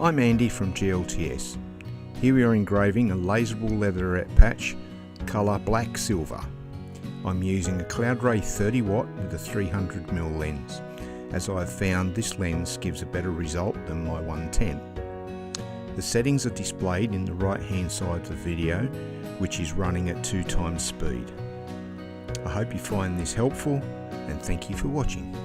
I'm Andy from GLTS. Here we are engraving a laserable leatherette patch, colour black silver. I'm using a Cloudray 30 watt with a 300mm lens, as I have found this lens gives a better result than my 110. The settings are displayed in the right hand side of the video, which is running at 2 times speed. I hope you find this helpful and thank you for watching.